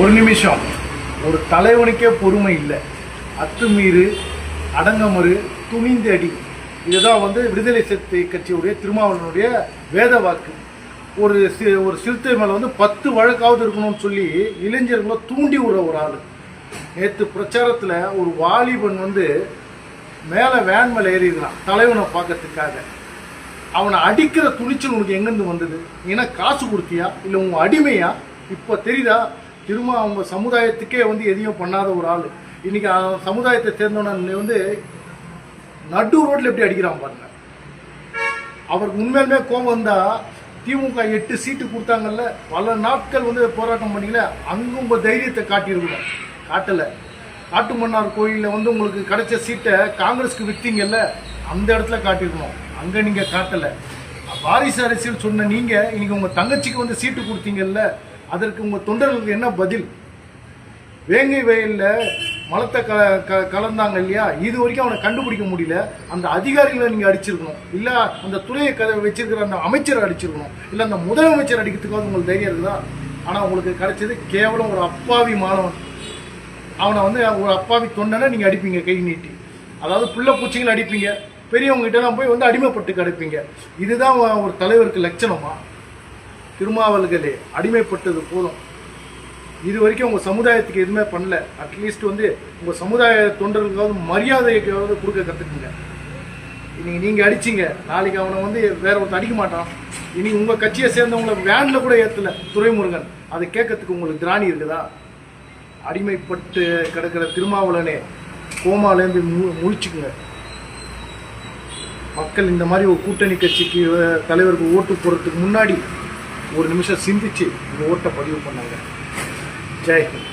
ஒரு நிமிஷம் ஒரு தலைவனுக்கே பொறுமை இல்லை. அத்துமீறு அடங்கமறு துணிந்து அடி. இதுதான் விடுதலை சிறுத்தை கட்சியுடைய திருமாவளவனுடைய வேத வாக்கு. ஒரு சிறுத்தை மேலே 10 வழக்காவது இருக்கணும்னு சொல்லி இளைஞர்களை தூண்டி விடுற ஒரு ஆள். நேற்று பிரச்சாரத்தில் ஒரு வாலிபன் மேலே வேன் மேலே ஏறிடுறான் தலைவனை பார்க்கறதுக்காக. அவனை அடிக்கிற துணிச்சல் உனக்கு எங்கேருந்து வந்தது? ஏன்னா காசு கொடுத்தியா இல்லை உங்கள் அடிமையா? இப்போ தெரியுதா? திரும்ப அவங்க சமுதாயத்துக்கே எதையும் பண்ணாத ஒரு ஆள் இன்னைக்கு சமுதாயத்தை சேர்ந்தவன நடு ரோட்டில் எப்படி அடிக்கிறான் பாருங்க. அவருக்கு உண்மையிலுமே கோபம் வந்தா திமுக 8 சீட்டு கொடுத்தாங்கல்ல, பல நாட்கள் போராட்டம் பண்ணீங்களே, அங்கே உங்கள் தைரியத்தை காட்டியிருக்கணும். காட்டலை. காட்டுமன்னார் கோயிலில் உங்களுக்கு கிடைச்ச சீட்டை காங்கிரஸுக்கு விற்றீங்கல்ல, அந்த இடத்துல காட்டியிருக்கணும். அங்கே நீங்கள் காட்டலை. வாரிசு அரசியல் சொன்ன நீங்கள் இன்னைக்கு உங்கள் தங்கச்சிக்கு சீட்டு கொடுத்தீங்கல்ல, அதற்கு உங்கள் தொண்டர்களுக்கு என்ன பதில்? வேங்கை வயலில் மலத்தை கலந்தாங்க இல்லையா, இது வரைக்கும் அவனை கண்டுபிடிக்க முடியல. அந்த அதிகாரிகளை நீங்கள் அடிச்சிருக்கணும், இல்லை அந்த துறையை வச்சிருக்கிற அந்த அமைச்சரை அடிச்சிருக்கணும், இல்லை அந்த முதலமைச்சர் அடிக்கிறதுக்காக உங்களுக்கு தைரியம் இருக்குதா? ஆனால் உங்களுக்கு கிடைச்சது கேவலம் ஒரு அப்பாவி மாணவன். அவனை ஒரு அப்பாவி தொண்டனை நீங்கள் அடிப்பீங்க கை நீட்டி. அதாவது புள்ள பூச்சிங்களை அடிப்பீங்க, பெரியவங்க கிட்டலாம் போய் அடிமைப்பட்டு கிடைப்பீங்க. இதுதான் ஒரு தலைவருக்கு லட்சணமா? திருமாவளவர்களே, அடிமைப்பட்டது போதும். இது வரைக்கும் உங்கள் சமுதாயத்துக்கு எதுவுமே பண்ணல. அட்லீஸ்ட் உங்கள் சமுதாய தொண்டர்களுக்காவது மரியாதைக்காவது கொடுக்க கற்றுக்குங்க. இன்னைக்கு நீங்கள் அடிச்சிங்க, நாளைக்கு அவனை வேற ஒருத்தர் அடிக்க மாட்டான். இன்னைக்கு உங்கள் கட்சியை சேர்ந்தவங்களை வேனில் கூட ஏற்றல துரைமுருகன். அதை கேட்கறதுக்கு உங்களுக்கு திராணி இருக்குதா? அடிமைப்பட்டு கிடக்கிற திருமாவளவனே, கோமாலேருந்து முழிச்சுக்குங்க. மக்கள் இந்த மாதிரி ஒரு கூட்டணி கட்சிக்கு தலைவருக்கு ஓட்டு போடுறதுக்கு முன்னாடி ஒரு நிமிஷம் சிந்திச்சு இந்த ஓட்டை பதிவு பண்ணாங்க. ஜெய் ஹிந்த்.